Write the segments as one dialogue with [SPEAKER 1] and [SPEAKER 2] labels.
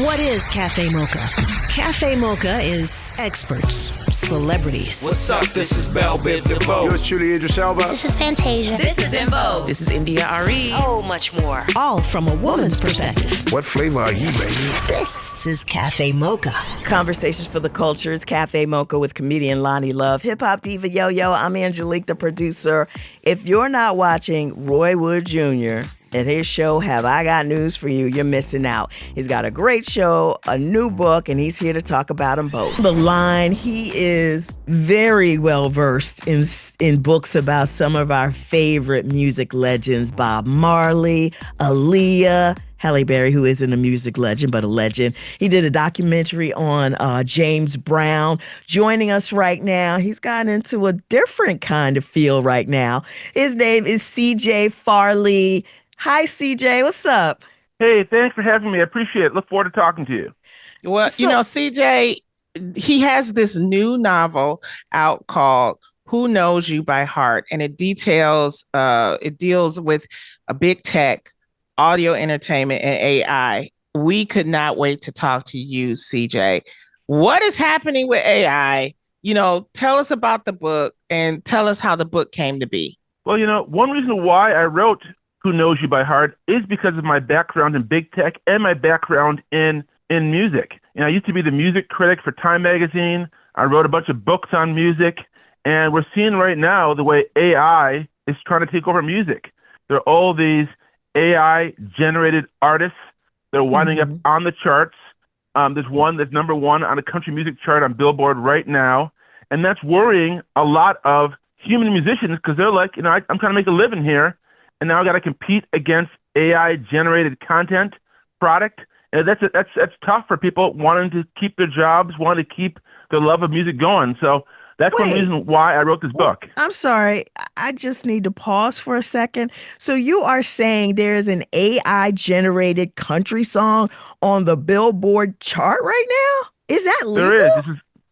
[SPEAKER 1] What is Cafe Mocha? Cafe Mocha is experts, celebrities.
[SPEAKER 2] What's up? This is Belle Biv DeVoe.
[SPEAKER 3] Yours truly, Idris Elba.
[SPEAKER 4] This is Fantasia.
[SPEAKER 5] This is In Vogue.
[SPEAKER 6] This is India Ari.
[SPEAKER 1] So much more. All from a woman's perspective.
[SPEAKER 3] What flavor are you, baby?
[SPEAKER 1] This is Cafe Mocha.
[SPEAKER 6] Conversations for the Cultures, Cafe Mocha with comedian Lonnie Love, hip-hop diva Yo-Yo. I'm Angelique, the producer. If you're not watching Roy Wood Jr., at his show, Have I Got News for You, you're missing out. He's got a great show, a new book, and he's here to talk about them both. The line, he is very well versed in books about some of our favorite music legends, Bob Marley, Aaliyah, Halle Berry, who isn't a music legend, but a legend. He did a documentary on James Brown. Joining us right now, he's gotten into a different kind of field right now. His name is CJ Farley. Hi, CJ. What's up?
[SPEAKER 7] Hey, thanks for having me. I appreciate it. Look forward to talking to you.
[SPEAKER 8] Well, CJ, he has this new novel out called Who Knows You by Heart, and it deals with a big tech, audio entertainment, and AI. We could not wait to talk to you, CJ. What is happening with AI? Tell us about the book and tell us how the book came to be.
[SPEAKER 7] Well, one reason why I wrote Who Knows You by Heart is because of my background in big tech and my background in music. I used to be the music critic for Time magazine. I wrote a bunch of books on music, and we're seeing right now the way AI is trying to take over music. There are all these AI-generated artists that are winding up on the charts. There's one that's number one on the country music chart on Billboard right now, and that's worrying a lot of human musicians because they're like, I'm trying to make a living here, and now I got to compete against AI-generated content product. And that's tough for people wanting to keep their jobs, wanting to keep their love of music going. So that's one reason why I wrote this book.
[SPEAKER 6] I'm sorry. I just need to pause for a second. So you are saying there's an AI-generated country song on the Billboard chart right now? Is that legal?
[SPEAKER 7] There is.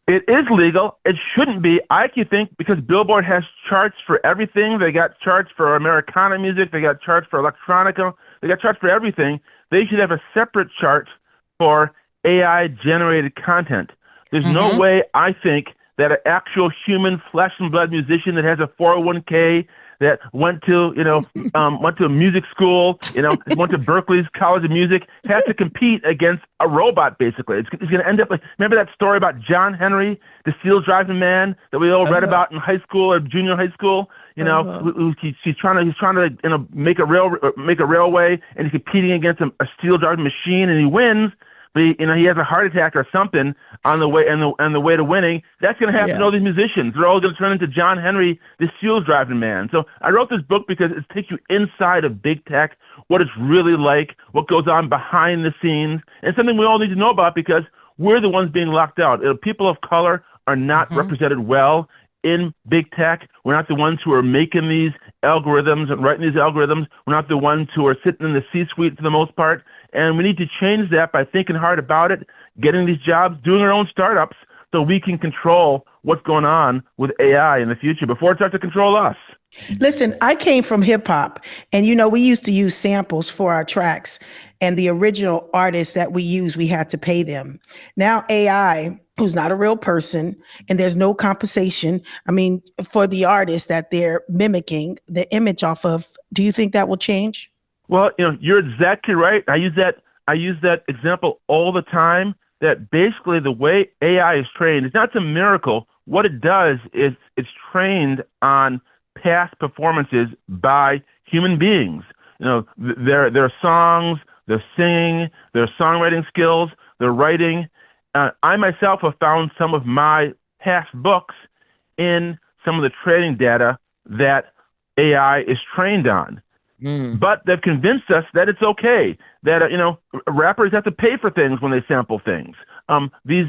[SPEAKER 7] It is legal. It shouldn't be. I actually think because Billboard has charts for everything. They got charts for Americana music. They got charts for electronica. They got charts for everything. They should have a separate chart for AI-generated content. There's no way, I think, that an actual human flesh and blood musician that has a 401k that went to music school, went to Berklee's College of Music, has to compete against a robot, basically. It's going to end up like, remember that story about John Henry, the steel driving man that we all read about in high school or junior high school? He's trying to make a railway, and he's competing against a steel driving machine, and he wins. But he has a heart attack or something on the way, and the way to winning. That's going to happen to all these musicians. They're all going to turn into John Henry, the steel driving man. So I wrote this book because it takes you inside of big tech, what it's really like, what goes on behind the scenes, and something we all need to know about because we're the ones being locked out. People of color are not represented well in big tech. We're not the ones who are making these algorithms and writing these algorithms. We're not the ones who are sitting in the C-suite for the most part. And we need to change that by thinking hard about it, getting these jobs, doing our own startups so we can control what's going on with AI in the future before it starts to control us.
[SPEAKER 9] Listen, I came from hip hop, and we used to use samples for our tracks, and the original artists that we use, we had to pay them. Now AI, who's not a real person, and there's no compensation, for the artist that they're mimicking the image off of, do you think that will change?
[SPEAKER 7] Well, you're exactly right. I use that example all the time, that basically the way AI is trained, it's not some miracle. What it does is it's trained on past performances by human beings. Their songs, their singing, their songwriting skills, their writing. I myself have found some of my past books in some of the training data that AI is trained on. But they've convinced us that it's okay, that rappers have to pay for things when they sample things. These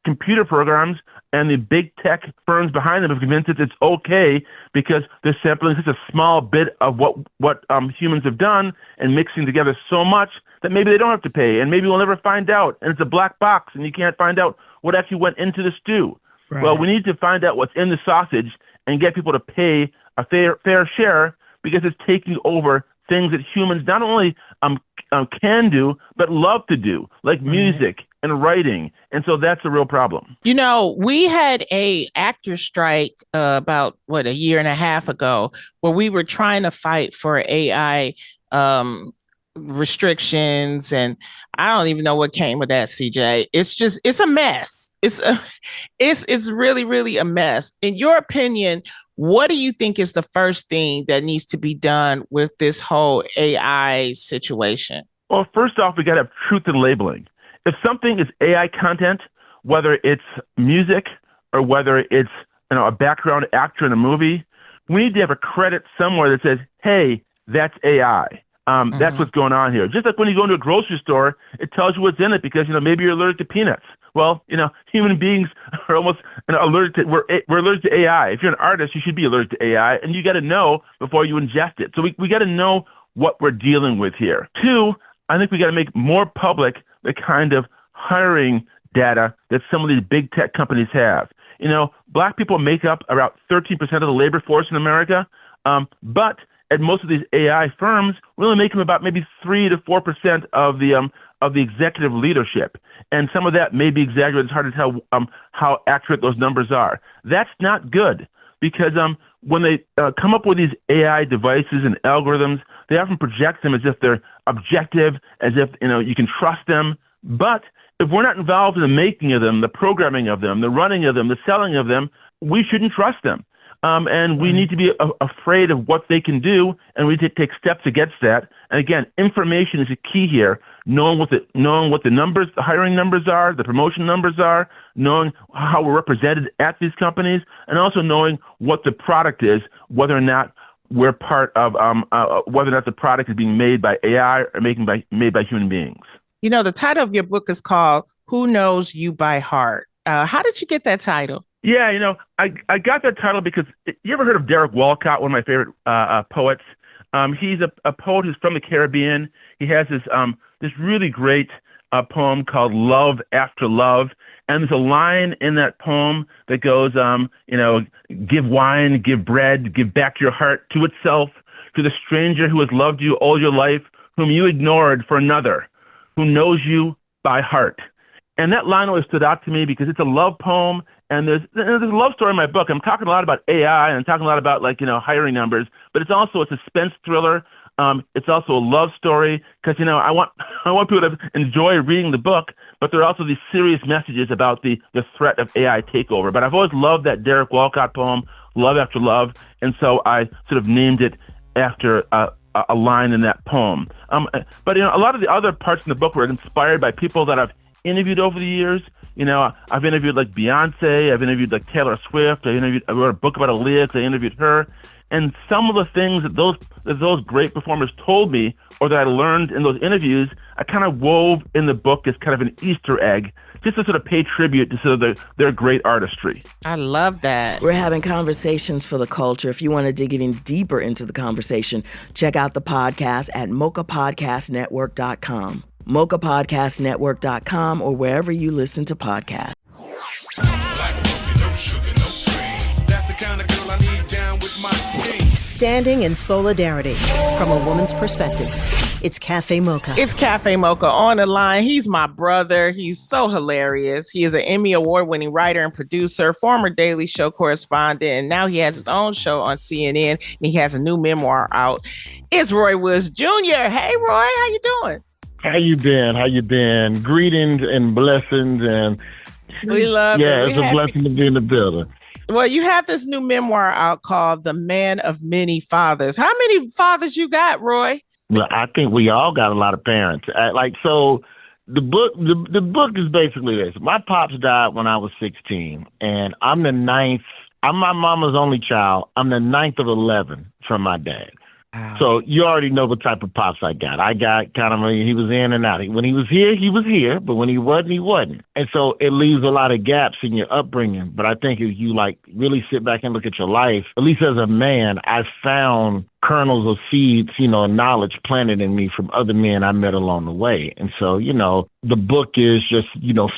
[SPEAKER 7] computer programs and the big tech firms behind them have convinced us it's okay because they're sampling such a small bit of what humans have done and mixing together so much that maybe they don't have to pay, and maybe we'll never find out, and it's a black box and you can't find out what actually went into the stew. Right. Well, we need to find out what's in the sausage and get people to pay a fair share, because it's taking over things that humans not only can do, but love to do, like music and writing. And so that's a real problem.
[SPEAKER 8] You know, we had a actor strike about a year and a half ago, where we were trying to fight for AI restrictions, and I don't even know what came with that, CJ. It's a mess. It's really, really a mess. In your opinion, what do you think is the first thing that needs to be done with this whole AI situation?
[SPEAKER 7] Well, first off, we got to have truth in labeling. If something is AI content, whether it's music or whether it's a background actor in a movie, we need to have a credit somewhere that says, "Hey, that's AI." That's what's going on here. Just like when you go into a grocery store, it tells you what's in it because maybe you're allergic to peanuts. Well, human beings are almost allergic to. We're allergic to AI. If you're an artist, you should be allergic to AI, and you got to know before you ingest it. So we got to know what we're dealing with here. Two, I think we got to make more public the kind of hiring data that some of these big tech companies have. Black people make up about 13% of the labor force in America, but at most of these AI firms, we only make them about maybe 3 to 4% of the executive leadership, and some of that may be exaggerated. It's hard to tell how accurate those numbers are. That's not good because when they come up with these AI devices and algorithms, they often project them as if they're objective, as if you can trust them. But if we're not involved in the making of them, the programming of them, the running of them, the selling of them, we shouldn't trust them. And we need to be afraid of what they can do, and we need to take steps against that. And again, information is a key here. Knowing what the numbers, the hiring numbers are, the promotion numbers are, knowing how we're represented at these companies, and also knowing what the product is, whether or not we're part of, whether or not the product is being made by AI or made by human beings.
[SPEAKER 8] The title of your book is called "Who Knows You by Heart." How did you get that title?
[SPEAKER 7] Yeah, I got that title because you ever heard of Derek Walcott, one of my favorite poets? He's a poet who's from the Caribbean. He has this really great poem called "Love After Love," and there's a line in that poem that goes, give wine, give bread, give back your heart to itself, to the stranger who has loved you all your life, whom you ignored for another, who knows you by heart. And that line always stood out to me because it's a love poem. And there's a love story in my book. I'm talking a lot about AI and I'm talking a lot about hiring numbers, but it's also a suspense thriller. It's also a love story because I want people to enjoy reading the book, but there are also these serious messages about the threat of AI takeover. But I've always loved that Derek Walcott poem, "Love After Love," and so I sort of named it after a line in that poem. But a lot of the other parts in the book were inspired by people that I've interviewed over the years. I've interviewed like Beyonce, I've interviewed like Taylor Swift, I wrote a book about Aaliyah because I interviewed her. And some of the things that those great performers told me or that I learned in those interviews, I kind of wove in the book as kind of an Easter egg, just to sort of pay tribute to sort of their great artistry.
[SPEAKER 8] I love that.
[SPEAKER 6] We're having conversations for the culture. If you want to dig even deeper into the conversation, check out the podcast at mochapodcastnetwork.com. mochapodcastnetwork.com or wherever you listen to podcasts.
[SPEAKER 1] Standing in solidarity from a woman's perspective. It's Cafe Mocha.
[SPEAKER 8] It's Cafe Mocha on the line. He's my brother. He's so hilarious. He is an Emmy Award-winning writer and producer, former Daily Show correspondent, and now he has his own show on CNN, and he has a new memoir out. It's Roy Woods Jr. Hey, Roy, how you doing?
[SPEAKER 4] How you been? Greetings and blessings, and
[SPEAKER 8] we love it.
[SPEAKER 4] Yeah, it's a blessing to be in the building.
[SPEAKER 8] Well, you have this new memoir out called "The Man of Many Fathers." How many fathers you got, Roy?
[SPEAKER 4] Well, I think we all got a lot of parents. The book is basically this. My pops died when I was 16, and I'm the ninth. I'm my mama's only child. I'm the ninth of 11 from my dad. Wow. So you already know what type of pops I got. I got kind of, he was in and out. When he was here, but when he wasn't. And so it leaves a lot of gaps in your upbringing. But I think if you really sit back and look at your life, at least as a man, I found kernels of seeds, knowledge planted in me from other men I met along the way. And so, the book is just,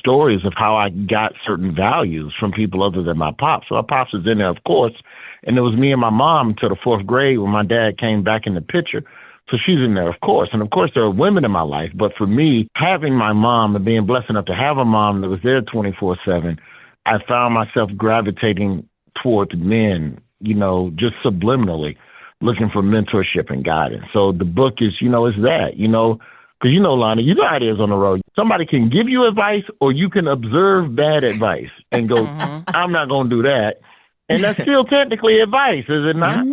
[SPEAKER 4] stories of how I got certain values from people other than my pops. So my pops was in there, of course. And it was me and my mom until the fourth grade when my dad came back in the picture. So she's in there, of course. And of course, there are women in my life. But for me, having my mom and being blessed enough to have a mom that was there 24/7, I found myself gravitating towards men, just subliminally looking for mentorship and guidance. So the book is, is that, because Lonnie, you know how it is on the road. Somebody can give you advice or you can observe bad advice and go, I'm not going to do that. And that's still technically advice, is it not?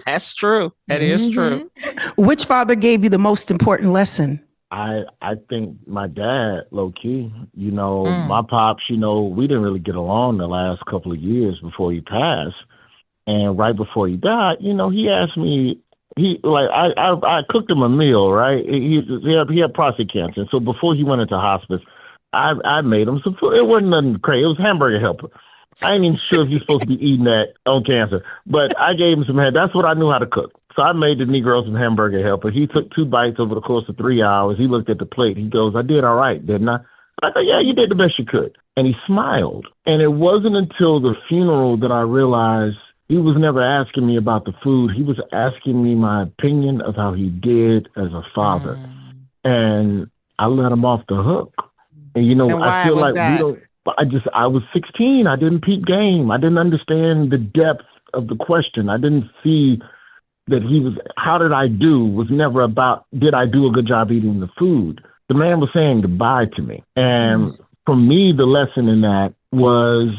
[SPEAKER 8] That's true. That is true.
[SPEAKER 9] Which father gave you the most important lesson?
[SPEAKER 4] I think my dad, low key, my pops, we didn't really get along the last couple of years before he passed. And right before he died, he asked me, I cooked him a meal, right? He had prostate cancer. And so before he went into hospice, I made him some food. It wasn't nothing crazy. It was hamburger helper. I ain't even sure if you're supposed to be eating that on cancer, but I gave him some head. That's what I knew how to cook. So I made the Negro some hamburger helper. He took 2 bites over the course of 3 hours. He looked at the plate. He goes, I did all right, didn't I? I thought, yeah, you did the best you could. And he smiled. And it wasn't until the funeral that I realized he was never asking me about the food. He was asking me my opinion of how he did as a father. And I let him off the hook. And, I feel like I was 16. I didn't peep game. I didn't understand the depth of the question. I didn't see that how did I do was never about, did I do a good job eating the food? The man was saying goodbye to me. And for me, the lesson in that was,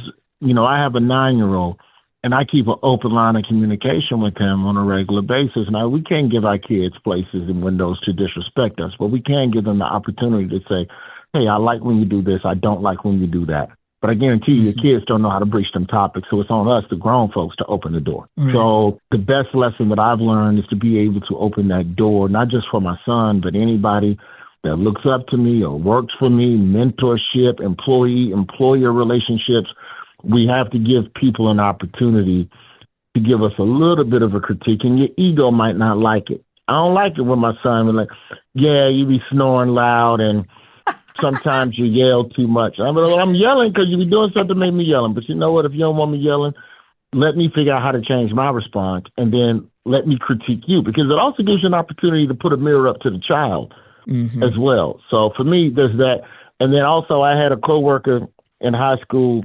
[SPEAKER 4] I have a 9-year-old and I keep an open line of communication with him on a regular basis. Now, we can't give our kids places and windows to disrespect us, but we can give them the opportunity to say, hey, I like when you do this. I don't like when you do that. But I guarantee you, your kids don't know how to breach them topics. So it's on us, the grown folks, to open the door. So the best lesson that I've learned is to be able to open that door, not just for my son, but anybody that looks up to me or works for me, mentorship, employer relationships. We have to give people an opportunity to give us a little bit of a critique, and your ego might not like it. I don't like it when my son was like, yeah, you be snoring loud and sometimes you yell too much. I'm yelling because you be doing something that made me yelling. But you know what? If you don't want me yelling, let me figure out how to change my response, and then let me critique you, because it also gives you an opportunity to put a mirror up to the child as well. So for me, there's that. And then also I had a coworker in high school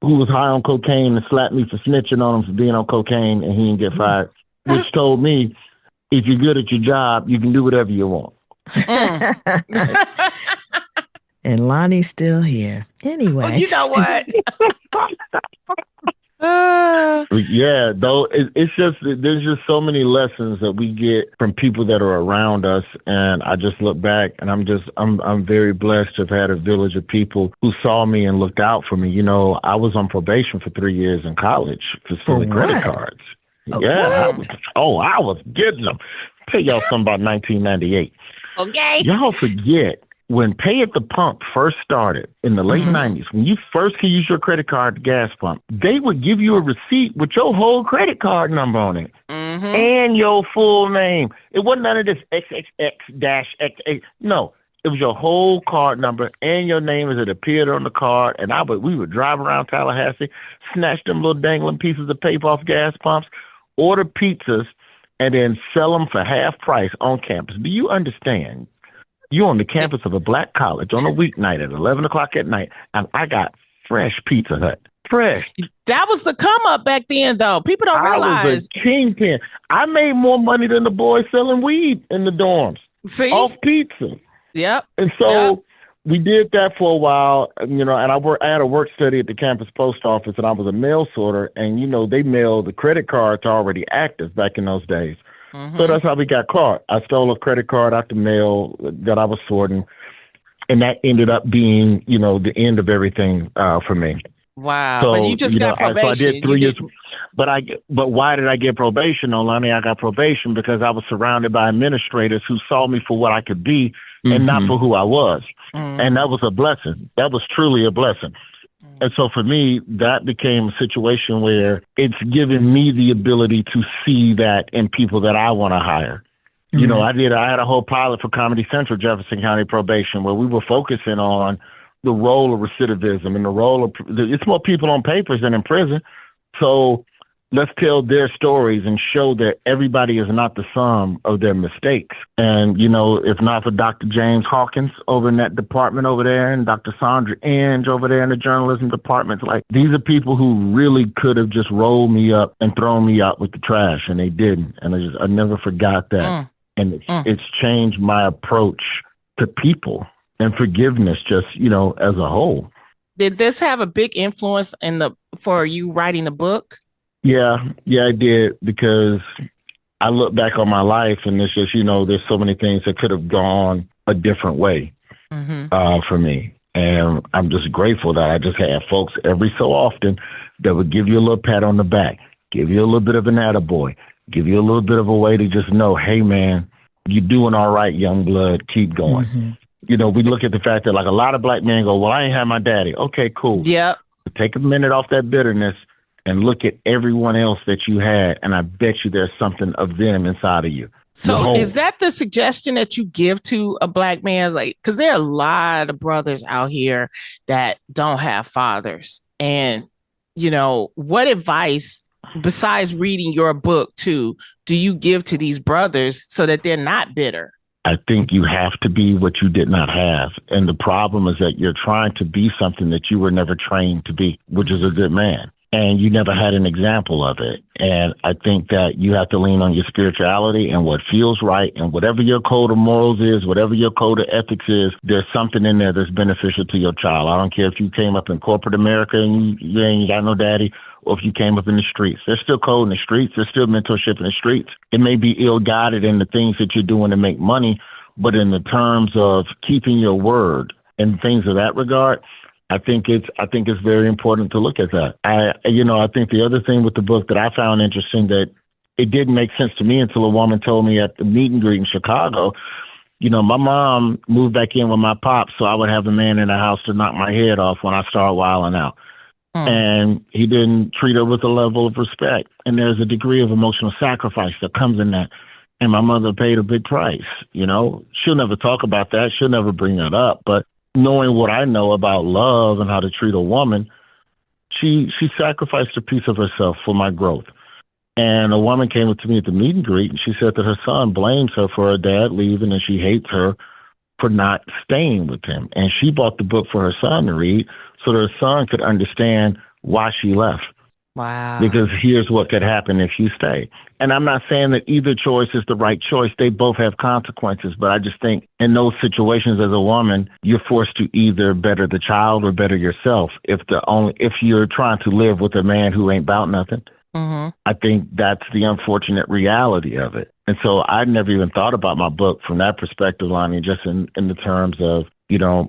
[SPEAKER 4] who was high on cocaine and slapped me for snitching on him for being on cocaine, and he didn't get fired, which told me, if you're good at your job, you can do whatever you want.
[SPEAKER 6] And Lonnie's still here. Anyway.
[SPEAKER 8] Well, you know what?
[SPEAKER 4] Yeah, though it's just, there's just so many lessons that we get from people that are around us, and I just look back and I'm very blessed to have had a village of people who saw me and looked out for me. I was on probation for 3 years in college for stealing credit cards. I was getting them. Tell y'all something about 1998.
[SPEAKER 8] Okay.
[SPEAKER 4] Y'all forget when pay at the pump first started in the late 90s, when you first could use your credit card at the gas pump, they would give you a receipt with your whole credit card number on it and your full name. It wasn't none of this XXX-XA. No, it was your whole card number and your name as it appeared on the card. And we would drive around Tallahassee, snatch them little dangling pieces of paper off gas pumps, order pizzas, and then sell them for half price on campus. Do you understand? You're on the campus of a black college on a weeknight at 11 o'clock at night, and I got fresh Pizza Hut. Fresh.
[SPEAKER 8] That was the come up back then, though. People don't realize.
[SPEAKER 4] I was a kingpin. I made more money than the boys selling weed in the dorms.
[SPEAKER 8] See?
[SPEAKER 4] Off pizza.
[SPEAKER 8] Yep.
[SPEAKER 4] And so we did that for a while, and I had a work study at the campus post office, and I was a mail sorter, and, they mailed the credit cards already active back in those days. So that's how we got caught. I stole a credit card out the mail that I was sorting, and that ended up being, the end of everything for me.
[SPEAKER 8] Wow.
[SPEAKER 4] So,
[SPEAKER 8] but you just got probation.
[SPEAKER 4] So I did 3 years. But why did I get probation, Lonnie? I got probation because I was surrounded by administrators who saw me for what I could be and not for who I was. And that was a blessing. That was truly a blessing. And so for me, that became a situation where it's given me the ability to see that in people that I want to hire. I had a whole pilot for Comedy Central, Jefferson County Probation, where we were focusing on the role of recidivism and the role of, it's more people on papers than in prison. So let's tell their stories and show that everybody is not the sum of their mistakes. And, if not for Dr. James Hawkins over in that department over there and Dr. Sandra Inge over there in the journalism department, like these are people who really could have just rolled me up and thrown me out with the trash, and they didn't. And I never forgot that. And it's changed my approach to people and forgiveness just, as a whole.
[SPEAKER 8] Did this have a big influence for you writing the book?
[SPEAKER 4] Yeah, I did, because I look back on my life and it's just, there's so many things that could have gone a different way for me. And I'm just grateful that I just had folks every so often that would give you a little pat on the back, give you a little bit of an attaboy, give you a little bit of a way to just know, hey, man, you're doing all right, young blood, keep going. We look at the fact that like a lot of black men go, well, I ain't had my daddy. Okay, cool.
[SPEAKER 8] Yep.
[SPEAKER 4] Take a minute off that bitterness and look at everyone else that you had, and I bet you there's something of them inside of you.
[SPEAKER 8] So is that the suggestion that you give to a black man? Like, because there are a lot of brothers out here that don't have fathers. And, what advice, besides reading your book too, do you give to these brothers so that they're not bitter?
[SPEAKER 4] I think you have to be what you did not have. And the problem is that you're trying to be something that you were never trained to be, which is a good man. And you never had an example of it. And I think that you have to lean on your spirituality and what feels right. And whatever your code of morals is, whatever your code of ethics is, there's something in there that's beneficial to your child. I don't care if you came up in corporate America and you ain't got no daddy, or if you came up in the streets. There's still code in the streets. There's still mentorship in the streets. It may be ill-guided in the things that you're doing to make money, but in the terms of keeping your word and things of that regard, I think it's very important to look at that. I think the other thing with the book that I found interesting, that it didn't make sense to me until a woman told me at the meet and greet in Chicago, my mom moved back in with my pops, so I would have a man in the house to knock my head off when I start wilding out. And he didn't treat her with a level of respect. And there's a degree of emotional sacrifice that comes in that. And my mother paid a big price. She'll never talk about that. She'll never bring that up. But knowing what I know about love and how to treat a woman, she sacrificed a piece of herself for my growth. And a woman came up to me at the meet and greet, and she said that her son blames her for her dad leaving, and she hates her for not staying with him. And she bought the book for her son to read so that her son could understand why she left.
[SPEAKER 8] Wow.
[SPEAKER 4] Because here's what could happen if you stay. And I'm not saying that either choice is the right choice. They both have consequences. But I just think in those situations as a woman, you're forced to either better the child or better yourself. If you're trying to live with a man who ain't about nothing, I think that's the unfortunate reality of it. And so I never even thought about my book from that perspective, Lonnie, just in the terms of,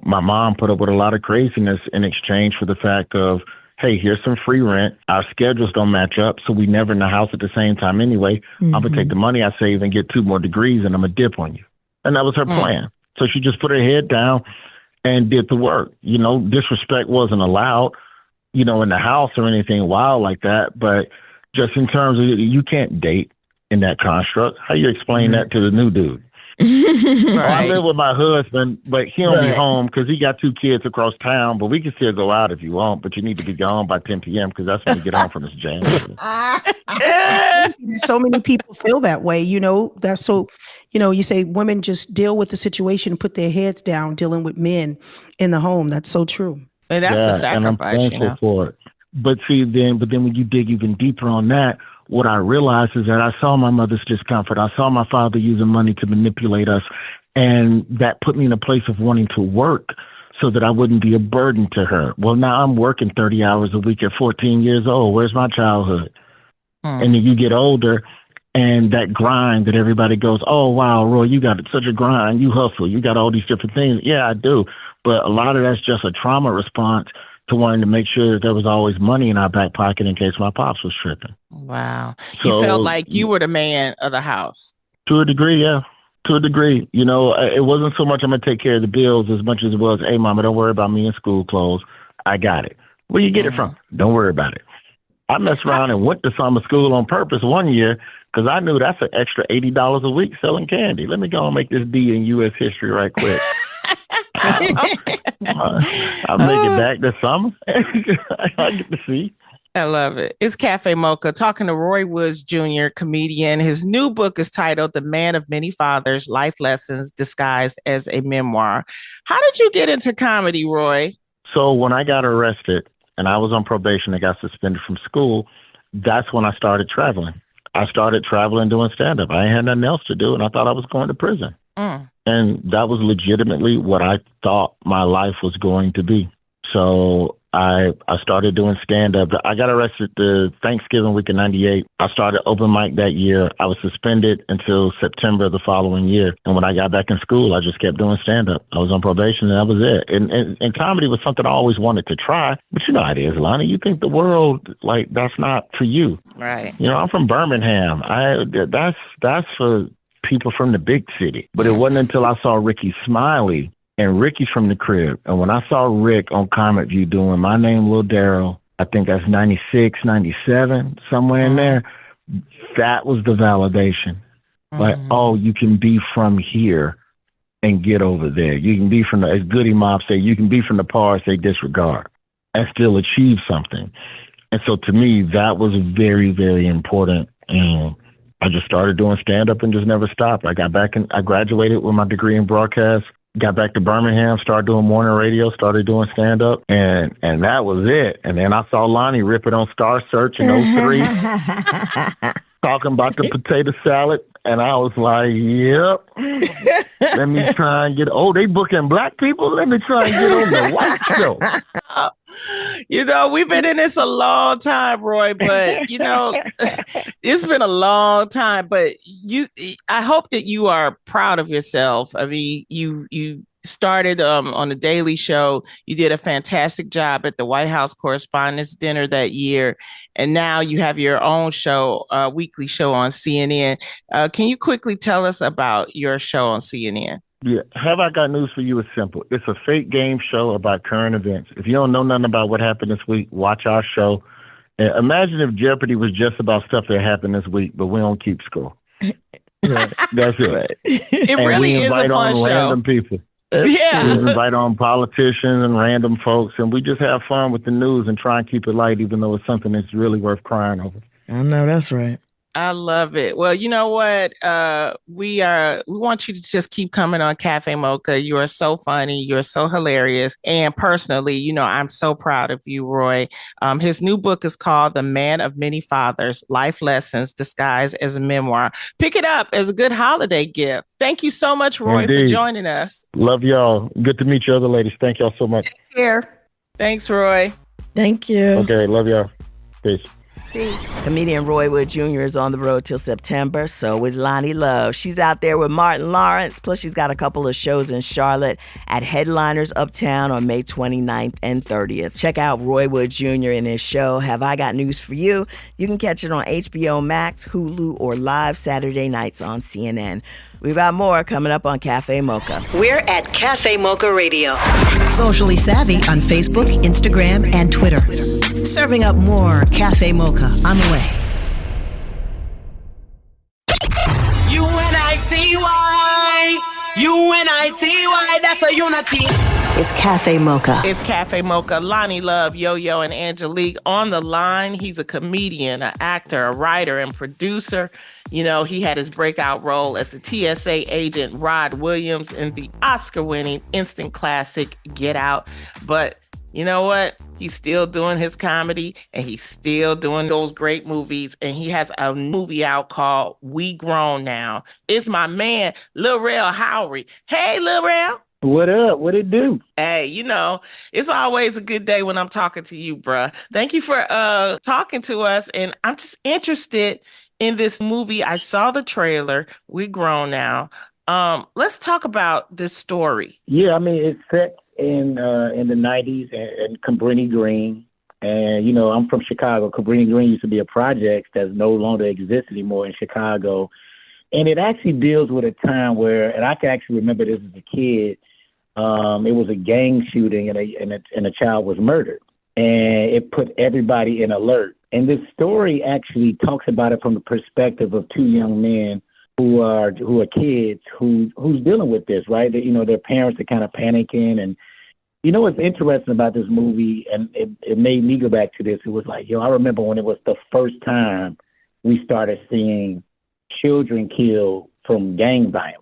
[SPEAKER 4] my mom put up with a lot of craziness in exchange for the fact of, hey, here's some free rent. Our schedules don't match up, so we never in the house at the same time anyway. I'm going to take the money I save and get 2 more degrees, and I'm going to dip on you. And that was her plan. So she just put her head down and did the work. Disrespect wasn't allowed, in the house or anything wild like that. But just in terms of, you can't date in that construct. How you explain that to the new dude? I live with my husband, but he don't be home because he got 2 kids across town. But we can still go out if you want, but you need to be gone by 10 p.m. because that's when you get home from this jam.
[SPEAKER 9] So many people feel that way, That's so, you say women just deal with the situation, put their heads down, dealing with men in the home. That's so true.
[SPEAKER 8] And that's the sacrifice,
[SPEAKER 4] and I'm thankful for it. But then when you dig even deeper on that, what I realized is that I saw my mother's discomfort. I saw my father using money to manipulate us. And that put me in a place of wanting to work so that I wouldn't be a burden to her. Well, now I'm working 30 hours a week at 14 years old. Where's my childhood? And then you get older, and that grind that everybody goes, oh, wow, Roy, you got such a grind. You hustle. You got all these different things. Yeah, I do. But a lot of that's just a trauma response to wanting to make sure that there was always money in our back pocket in case my pops was tripping.
[SPEAKER 8] Wow.
[SPEAKER 4] So,
[SPEAKER 8] you felt like you were the man of the house.
[SPEAKER 4] To a degree, yeah. To a degree. It wasn't so much I'm going to take care of the bills as much as it was, hey, mama, don't worry about me in school clothes. I got it. Where you get it from? Don't worry about it. I messed around and went to summer school on purpose one year because I knew that's an extra $80 a week selling candy. Let me go and make this D in U.S. history right quick. I'll make it back this summer. I get to see.
[SPEAKER 8] I love it. It's Cafe Mocha talking to Roy Woods Jr., comedian. His new book is titled The Man of Many Fathers, Life Lessons Disguised as a Memoir. How did you get into comedy, Roy?
[SPEAKER 4] So when I got arrested and I was on probation and got suspended from school, that's when I started traveling. I started traveling doing stand-up. I ain't had nothing else to do, and I thought I was going to prison. And that was legitimately what I thought my life was going to be. So I started doing stand-up. I got arrested the Thanksgiving week of 98. I started open mic that year. I was suspended until September the following year. And when I got back in school, I just kept doing stand-up. I was on probation, and that was it. And comedy was something I always wanted to try. But you know how it is, Lonnie. You think the world, like, that's not for you.
[SPEAKER 8] Right.
[SPEAKER 4] You know, I'm from Birmingham. That's for people from the big city. But it wasn't until I saw Ricky Smiley, and Ricky's from the crib. And when I saw Rick on Comic View doing My Name Lil Daryl, I think that's 96, 97, somewhere in there, that was the validation. Like, oh, you can be from here and get over there. You can be from the, as Goody Mob say, you can be from the parts they disregard and still achieve something. And so to me, that was very, very important. And I just started doing stand-up and just never stopped. I got back and I graduated with my degree in broadcast. Got back to Birmingham, started doing morning radio, started doing stand-up, and that was it. And then I saw Lonnie rip it on Star Search in '03, talking about the potato salad, and I was like, yep, let me try and get, they booking black people? Let me try and get on the white show.
[SPEAKER 8] You know, we've been in this a long time, Roy, but you know, it's been a long time, but I hope that you are proud of yourself. I mean, you started on the Daily Show. You did a fantastic job at the White House Correspondents' Dinner that year. And now you have your own show, weekly show on CNN. Can you quickly tell us about your show on CNN?
[SPEAKER 4] Yeah, Have I Got News for You is simple. It's a fake game show about current events. If you don't know nothing about what happened this week, watch our show. And imagine if Jeopardy was just about stuff that happened this week, but we don't keep score. Right. That's it.
[SPEAKER 8] It really is a fun show.
[SPEAKER 4] Random people.
[SPEAKER 8] Yeah.
[SPEAKER 4] We invite on politicians and random folks, and we just have fun with the news and try and keep it light, even though it's something that's really worth crying over.
[SPEAKER 6] I know that's right.
[SPEAKER 8] I love it. Well, you know what? We want you to just keep coming on Cafe Mocha. You are so funny. You're so hilarious. And personally, you know, I'm so proud of you, Roy. His new book is called The Man of Many Fathers, Life Lessons Disguised as a Memoir. Pick it up as a good holiday gift. Thank you so much, Roy,
[SPEAKER 4] Indeed.
[SPEAKER 8] for joining us.
[SPEAKER 4] Love y'all. Good to meet you other ladies. Thank y'all so much.
[SPEAKER 9] Take care.
[SPEAKER 8] Thanks, Roy.
[SPEAKER 6] Thank you.
[SPEAKER 4] Okay, love y'all. Peace.
[SPEAKER 9] Peace.
[SPEAKER 6] Comedian Roy Wood Jr. is on the road till September. So is Lonnie Love. She's out there with Martin Lawrence. Plus, she's got a couple of shows in Charlotte at Headliners Uptown on May 29th and 30th. Check out Roy Wood Jr. and his show, Have I Got News for You? You can catch it on HBO Max, Hulu, or live Saturday nights on CNN. We've got more coming up on Cafe Mocha.
[SPEAKER 1] We're at Cafe Mocha Radio. Socially savvy on Facebook, Instagram, and Twitter. Serving up more Cafe Mocha on the way.
[SPEAKER 2] UNITY, UNITY, that's a unity.
[SPEAKER 1] It's Cafe Mocha.
[SPEAKER 8] It's Cafe Mocha. Lonnie Love, Yo-Yo, and Angelique on the line. He's a comedian, an actor, a writer, and producer. You know, he had his breakout role as the TSA agent Rod Williams in the Oscar-winning instant classic Get Out. But you know what? He's still doing his comedy, and he's still doing those great movies. And he has a movie out called We Grown Now. It's my man, Lil Rel Howery. Hey, Lil Rel.
[SPEAKER 4] What up? What it do?
[SPEAKER 8] Hey, you know, it's always a good day when I'm talking to you, bruh. Thank you for talking to us. And I'm just interested in this movie. I saw the trailer. We Grown Now. Let's talk about this story.
[SPEAKER 5] Yeah, I mean, it's set in the 90s in Cabrini Green. And, you know, I'm from Chicago. Cabrini Green used to be a project that no longer exists anymore in Chicago. And it actually deals with a time where, and I can actually remember this as a kid, it was a gang shooting and a child was murdered. And it put everybody in alert. And this story actually talks about it from the perspective of two young men who are kids who's dealing with this, right? You know, their parents are kind of panicking, and You know what's interesting about this movie, and it made me go back to this. It was like, I remember when it was the first time we started seeing children killed from gang violence.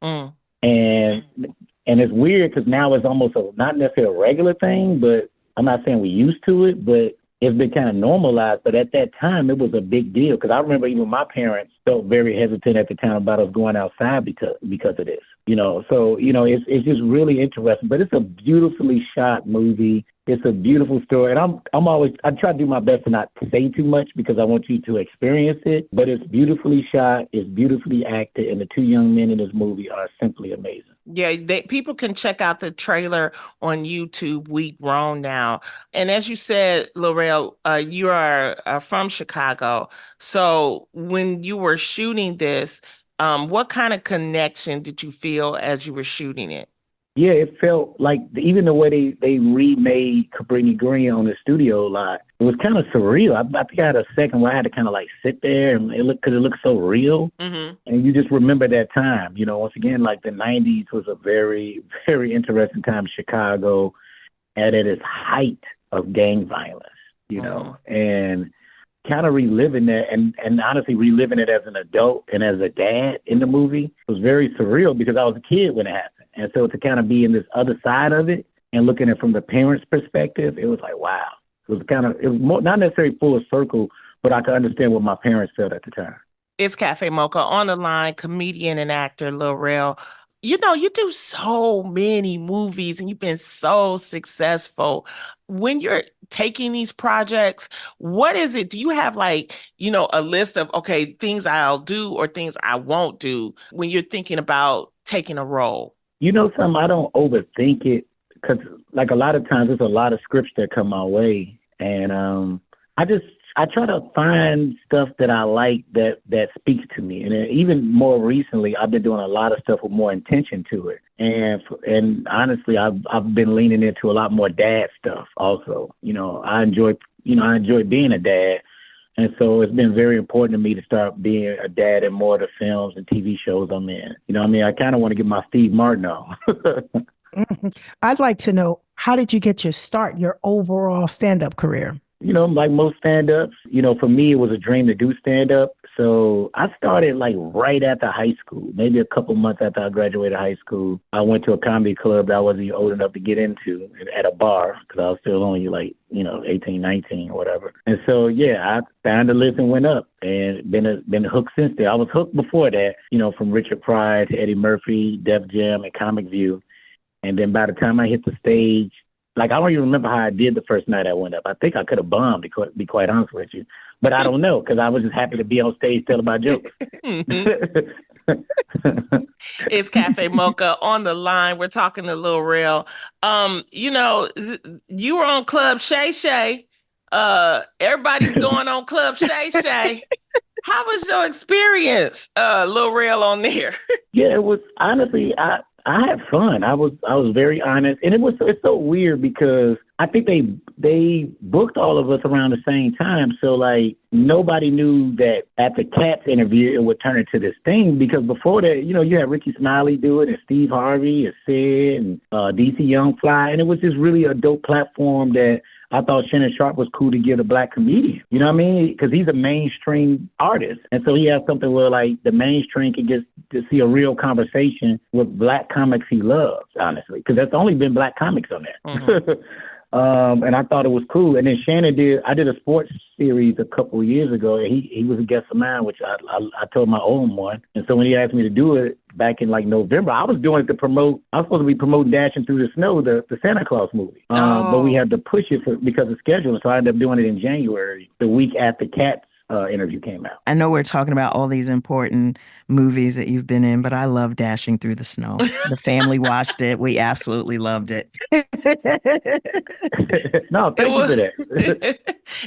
[SPEAKER 8] Mm.
[SPEAKER 5] And it's weird because now it's almost not necessarily a regular thing, but I'm not saying we're used to it, but it's been kind of normalized. But at that time, it was a big deal because I remember even my parents felt very hesitant at the time about us going outside because of this. So it's just really interesting. But it's a beautifully shot movie. It's a beautiful story, and I try to do my best to not say too much because I want you to experience it. But it's beautifully shot, it's beautifully acted, and the two young men in this movie are simply amazing.
[SPEAKER 8] Yeah, people can check out the trailer on YouTube. We Grown Now, and as you said, Lil Rel, you are from Chicago. So when you were shooting this, what kind of connection did you feel as you were shooting it?
[SPEAKER 5] Yeah, it felt like even the way they remade Cabrini Green on the studio lot, it was kind of surreal. I think I had a second where I had to kind of like sit there and because it looked so real.
[SPEAKER 8] Mm-hmm.
[SPEAKER 5] And you just remember that time. Once again, like the 90s was a very, very interesting time in Chicago and at its height of gang violence, and kind of reliving that and honestly reliving it as an adult and as a dad in the movie was very surreal because I was a kid when it happened. And so to kind of be in this other side of it and looking at it from the parents' perspective, it was like, wow. It was more, not necessarily full circle, but I could understand what my parents felt at the time.
[SPEAKER 8] It's Cafe Mocha. On the line, comedian and actor Lil Rel. You do so many movies and you've been so successful. When you're taking these projects, what is it? Do you have a list of, okay, things I'll do or things I won't do when you're thinking about taking a role?
[SPEAKER 5] Something, I don't overthink it because like a lot of times there's a lot of scripts that come my way. And I try to find stuff that I like that speaks to me. And even more recently, I've been doing a lot of stuff with more intention to it. And honestly, I've been leaning into a lot more dad stuff also. I enjoy being a dad. And so it's been very important to me to start being a dad in more of the films and TV shows I'm in. I kind of want to get my Steve Martin on.
[SPEAKER 9] I'd like to know, how did you get your start, your overall stand-up career?
[SPEAKER 5] Like most stand-ups, for me, it was a dream to do stand-up. So I started like right after high school, maybe a couple months after I graduated high school. I went to a comedy club that I wasn't old enough to get into at a bar because I was still only 18, 19 or whatever. And so, I found the list and went up and been hooked since then. I was hooked before that, from Richard Pryor to Eddie Murphy, Def Jam, and Comic View. And then by the time I hit the stage, I don't even remember how I did the first night I went up. I think I could have bombed, to be quite honest with you. But I don't know, because I was just happy to be on stage telling my jokes.
[SPEAKER 8] It's Cafe Mocha on the line. We're talking to Lil Rel. You were on Club Shay Shay. Everybody's going on Club Shay Shay. How was your experience, Lil Rel, on there?
[SPEAKER 5] Yeah, it was honestly, I had fun. I was very honest, and it's so weird because I think they booked all of us around the same time. So nobody knew that at the Cats interview it would turn into this thing because before that, you had Ricky Smiley do it and Steve Harvey and Sid and DC Young Fly, and it was just really a dope platform that I thought Shannon Sharp was cool to give a black comedian. You know what I mean? Because he's a mainstream artist. And so he has something where the mainstream can get to see a real conversation with black comics he loves, honestly. Because there's only been black comics on there. Mm-hmm. And I thought it was cool. And then Shannon I did a sports series a couple of years ago. And he was a guest of mine, which I told my own one. And so when he asked me to do it back in November, I was doing it to promote. I was supposed to be promoting Dashing Through the Snow, the Santa Claus movie. But we had to push it because of scheduling. So I ended up doing it in January, the week after Cats interview came out.
[SPEAKER 6] I know we're talking about all these important movies that you've been in, but I love Dashing Through the Snow. The family watched it. We absolutely loved it.
[SPEAKER 5] No, thank you for that.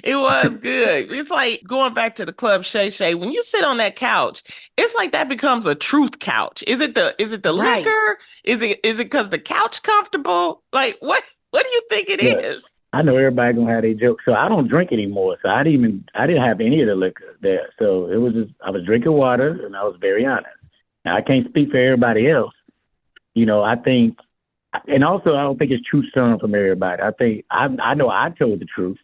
[SPEAKER 8] It was good. It's like going back to the Club Shay Shay. When you sit on that couch, it's like that becomes a truth couch. Is it the
[SPEAKER 9] Right.
[SPEAKER 8] liquor? Is it because the couch comfortable? What do you think it is?
[SPEAKER 5] I know everybody gonna have their jokes, so I don't drink anymore. So I didn't have any of the liquor there. So it was just I was drinking water, and I was very honest. Now I can't speak for everybody else. I think And also, I don't think it's truth serum from everybody. I think I know I told the truth,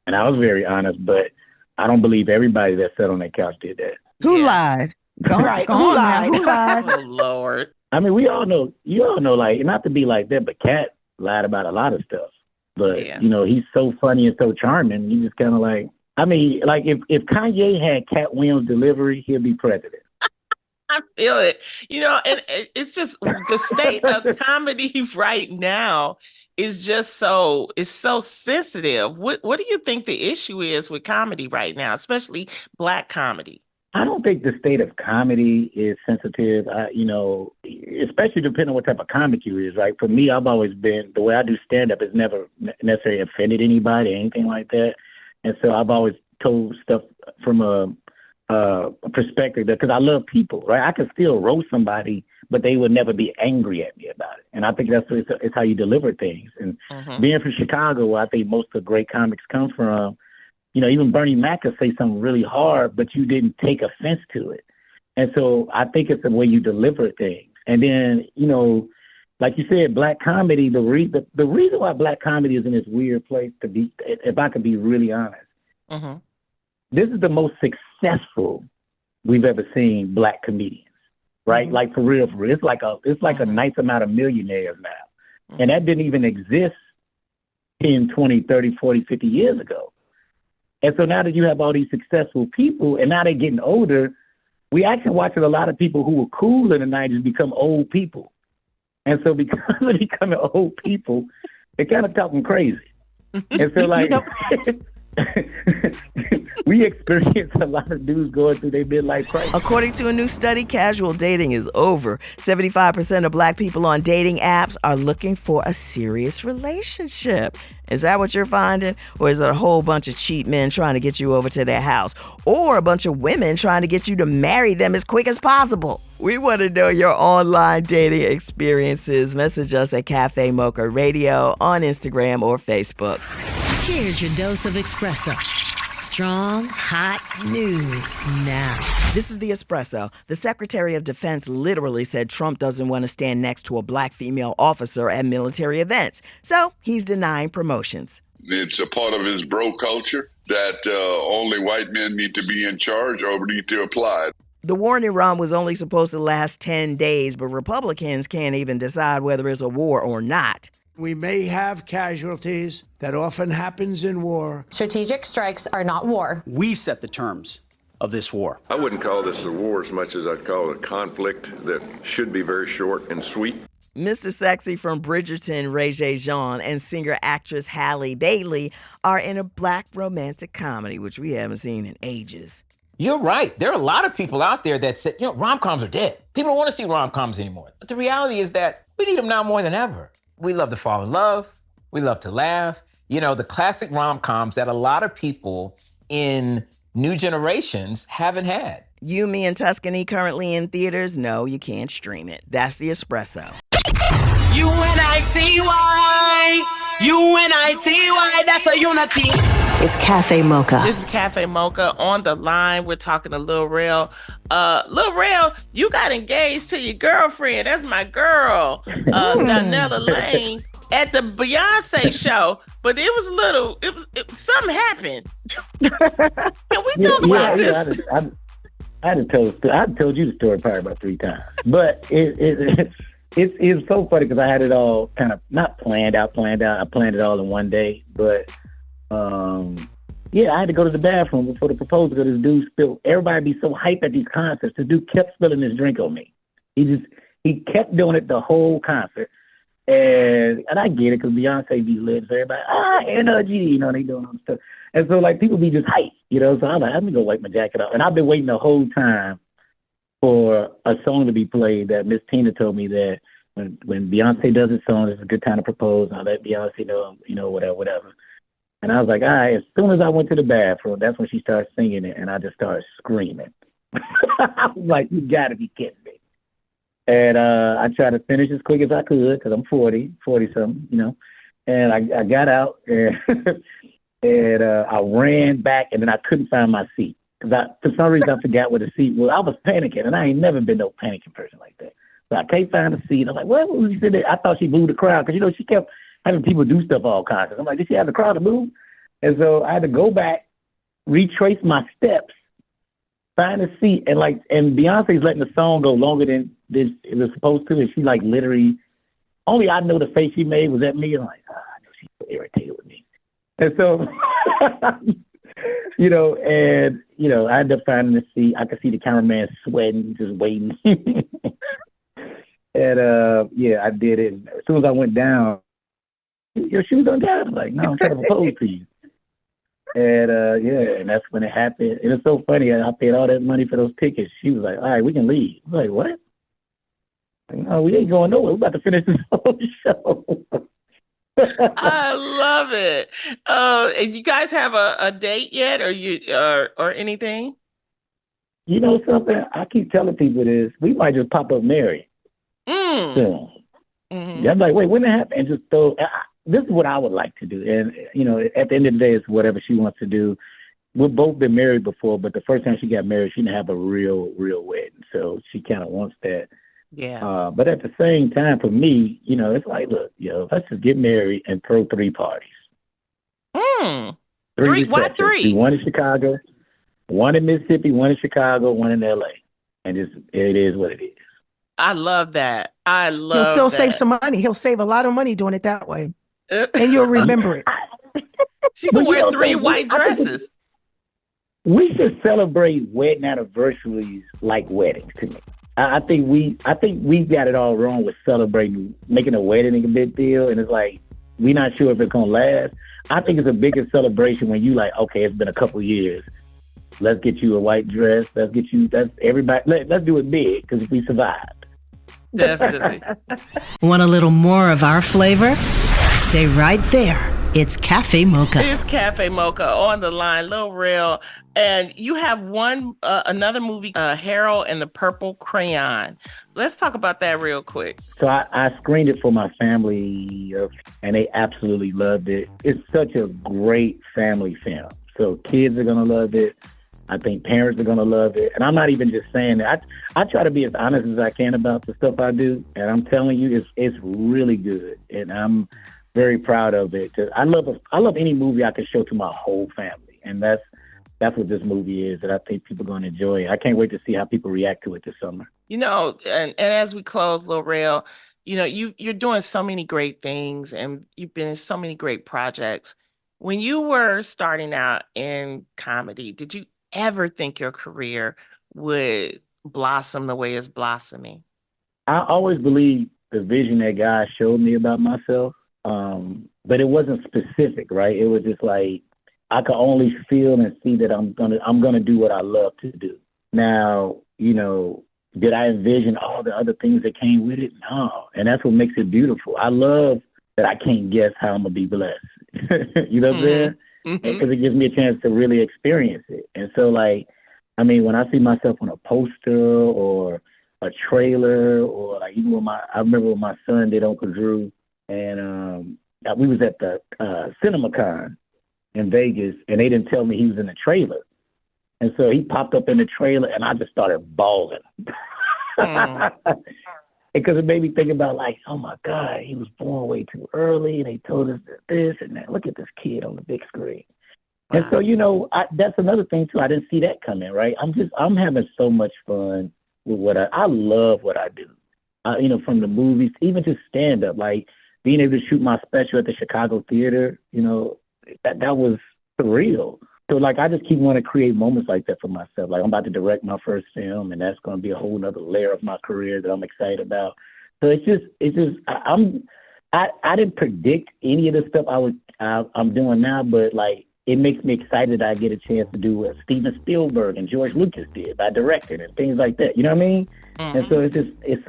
[SPEAKER 5] and I was very honest, but I don't believe everybody that sat on that couch did that.
[SPEAKER 8] Who lied? Go,
[SPEAKER 9] Right,
[SPEAKER 8] go
[SPEAKER 9] who
[SPEAKER 8] on now.
[SPEAKER 9] lied?
[SPEAKER 8] Who lied?
[SPEAKER 6] Oh, Lord.
[SPEAKER 5] I mean, you all know, like, not to be like that, but Cat lied about a lot of stuff. But,
[SPEAKER 8] Yeah.
[SPEAKER 5] he's so funny and so charming. You just kind of like, I mean, like, if Kanye had Cat Williams' delivery, he'll be president.
[SPEAKER 8] I feel it. And it's just the state of comedy right now is just so sensitive. What do you think the issue is with comedy right now, especially Black comedy?
[SPEAKER 5] I don't think the state of comedy is sensitive. Especially depending on what type of comic you is. Right? For me, I've always been, the way I do stand up has never necessarily offended anybody or anything like that. And so I've always told stuff from a perspective, because I love people, right? I can still roast somebody, but they would never be angry at me about it. And I think it's how you deliver things. And being from Chicago, where I think most of the great comics come from, even Bernie Mac could say something really hard, but you didn't take offense to it. And so I think it's the way you deliver things. And then, like you said, Black comedy, the reason why Black comedy is in this weird place, to be, if I could be really honest, this is the most successful we've ever seen Black comedians, right? Like for real. It's like a nice amount of millionaires now. And that didn't even exist 10, 20, 30, 40, 50 years ago. And so now that you have all these successful people and now they're getting older, we actually watching a lot of people who were cool in the 90s become old people. And so because of becoming old people, they're kind of talking crazy. And so like... we experience a lot of dudes going through their midlife crisis.
[SPEAKER 6] According to a new study, casual dating is over. 75% of Black people on dating apps are looking for a serious relationship. Is that what you're finding? Or is it a whole bunch of cheap men trying to get you over to their house? Or a bunch of women trying to get you to marry them as quick as possible? We want to know your online dating experiences. Message us at Cafe Mocha Radio on Instagram or Facebook.
[SPEAKER 1] Here's your dose of espresso. Strong, hot news now.
[SPEAKER 6] This is the Espresso. The Secretary of Defense literally said Trump doesn't want to stand next to a Black female officer at military events, so he's denying promotions.
[SPEAKER 10] It's a part of his bro culture that only white men need to be in charge or need to apply.
[SPEAKER 6] The war in Iran was only supposed to last 10 days, but Republicans can't even decide whether it's a war or not.
[SPEAKER 3] We may have casualties. That often happens in war.
[SPEAKER 11] Strategic strikes are not war.
[SPEAKER 12] We set the terms of this war.
[SPEAKER 13] I wouldn't call this a war as much as I'd call it a conflict that should be very short and sweet.
[SPEAKER 6] Mr. Sexy from Bridgerton, Ray J. Jean, and singer-actress Halle Bailey are in a Black romantic comedy, which we haven't seen in ages.
[SPEAKER 14] You're right. There are a lot of people out there that say, rom-coms are dead. People don't want to see rom-coms anymore. But the reality is that we need them now more than ever. We love to fall in love. We love to laugh. The classic rom-coms that a lot of people in new generations haven't had.
[SPEAKER 6] You, Me, and Tuscany currently in theaters? No, you can't stream it. That's the Espresso.
[SPEAKER 2] UNITY, UNITY, that's a unity.
[SPEAKER 1] It's Cafe Mocha.
[SPEAKER 8] This is Cafe Mocha. On the line, we're talking to Lil Rel. Lil Rel, you got engaged to your girlfriend. That's my girl, Donnella Lane, at the Beyonce show. But it was something happened. Can we talk about this?
[SPEAKER 5] I told you the story probably about 3 times. But it's so funny because I had it all kind of not planned out. I planned it all in one day. But I had to go to the bathroom before the proposal because this dude spilled. Everybody be so hyped at these concerts. The dude kept spilling his drink on me. He kept doing it the whole concert. And I get it because Beyonce be lit. So everybody, energy, they doing all this stuff. And so, like, people be just hyped, So I'm like, I'm going to go wipe my jacket off. And I've been waiting the whole time for a song to be played that Miss Tina told me that when Beyonce does a song, it's a good time to propose. I'll let Beyonce know, whatever. And I was like, all right, as soon as I went to the bathroom, that's when she started singing it, and I just started screaming. I was like, you got to be kidding me. And I tried to finish as quick as I could because I'm 40-something, And I got out, and, and I ran back, and then I couldn't find my seat. Because for some reason, I forgot where the seat was. I was panicking, and I ain't never been no panicking person like that. So I can't find a seat. I'm like, what was she sitting there? I thought she moved the crowd because, she kept having people do stuff all kinds. I'm like, did she have the crowd to move? And so I had to go back, retrace my steps, find a seat, and Beyonce's letting the song go longer than it was supposed to, and she literally, only I know the face she made was at me. I'm like, I know she's so irritated with me. And so, I ended up finding a seat. I could see the cameraman sweating, just waiting. And I did it. And as soon as I went down, your shoes untied. I'm like, no, I'm trying to propose to you. And and that's when it happened. And it's so funny. I paid all that money for those tickets. She was like, all right, we can leave. I was like, what? Like, no, we ain't going nowhere. We're about to finish this whole show.
[SPEAKER 8] I love it. And you guys have a date yet, or anything?
[SPEAKER 5] You know something? I keep telling people this. We might just pop up married soon. Mm-hmm. I'm like, wait, when it happen? And just throw. This is what I would like to do. And at the end of the day, it's whatever she wants to do. We've both been married before, but the first time she got married, she didn't have a real wedding. So she kind of wants that.
[SPEAKER 8] Yeah.
[SPEAKER 5] But at the same time, for me, it's like, look, let's just get married and throw 3 parties.
[SPEAKER 8] Three? Why 3?
[SPEAKER 5] One in Chicago, one in Mississippi, one in Chicago, one in LA. And it is what it is.
[SPEAKER 8] I love that.
[SPEAKER 9] He'll still save some money. He'll save a lot of money doing it that way. And you'll remember it.
[SPEAKER 8] She can wear 3 white dresses.
[SPEAKER 5] We should celebrate wedding anniversaries like weddings to me. I think we got it all wrong with celebrating, making a wedding a big deal, and it's like we're not sure if it's gonna last. I think it's a bigger celebration when you like, okay, it's been a couple years. Let's get you a white dress. Let's everybody. Let's do it big because we survived.
[SPEAKER 8] Definitely.
[SPEAKER 1] Want a little more of our flavor? Stay right there. It's Cafe Mocha.
[SPEAKER 8] It's Cafe Mocha on the line, Lil Rel. And you have another movie, Harold and the Purple Crayon. Let's talk about that real quick.
[SPEAKER 5] So I screened it for my family, and they absolutely loved it. It's such a great family film. So kids are going to love it. I think parents are going to love it. And I'm not even just saying that. I try to be as honest as I can about the stuff I do. And I'm telling you, it's really good. And I'm very proud of it. I love any movie I can show to my whole family. And that's what this movie is, that I think people are going to enjoy. I can't wait to see how people react to it this summer.
[SPEAKER 8] And as we close, Lil Rel, you're doing so many great things and you've been in so many great projects. When you were starting out in comedy, did you ever think your career would blossom the way it's blossoming?
[SPEAKER 5] I always believed the vision that God showed me about myself, but it wasn't specific, right? It was just like I could only feel and see that I'm gonna do what I love to do. Now, did I envision all the other things that came with it? No, and that's what makes it beautiful. I love that I can't guess how I'm gonna be blessed. You know what I'm saying? Because it gives me a chance to really experience it. And so, when I see myself on a poster or a trailer, or even I remember when my son did Uncle Drew, and we was at the CinemaCon in Vegas, and they didn't tell me he was in the trailer. And so he popped up in the trailer, and I just started bawling. Because it made me think about oh my God, he was born way too early, and they told us this and that. Look at this kid on the big screen. Wow. And so, that's another thing too. I didn't see that coming, right? I'm having so much fun with what I love what I do. From the movies, even just stand up, being able to shoot my special at the Chicago Theater, that was surreal. So I just keep wanting to create moments like that for myself. I'm about to direct my first film, and that's going to be a whole nother layer of my career that I'm excited about. So I didn't predict any of the stuff I'm doing now, but it makes me excited that I get a chance to do what Steven Spielberg and George Lucas did by directing and things like that. You know what I mean? Mm-hmm. And so it's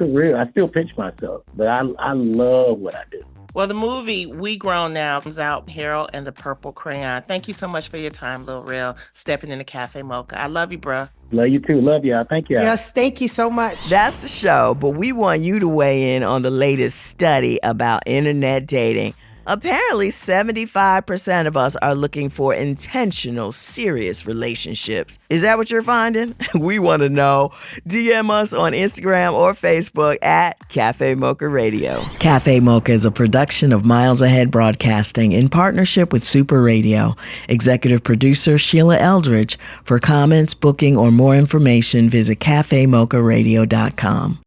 [SPEAKER 5] surreal. I still pinch myself, but I love what I do.
[SPEAKER 8] Well, the movie We Grown Now comes out, Harold and the Purple Crayon. Thank you so much for your time, Lil Rel, stepping into Cafe Mocha. I love you, bruh.
[SPEAKER 5] Love you too. Love y'all. Thank you.
[SPEAKER 9] Yes, thank you so much.
[SPEAKER 6] That's the show, but we want you to weigh in on the latest study about internet dating. Apparently, 75% of us are looking for intentional, serious relationships. Is that what you're finding? We want to know. DM us on Instagram or Facebook at Cafe Mocha Radio. Cafe Mocha is a production of Miles Ahead Broadcasting in partnership with Super Radio. Executive producer Sheila Eldridge. For comments, booking, or more information, visit cafemocharadio.com.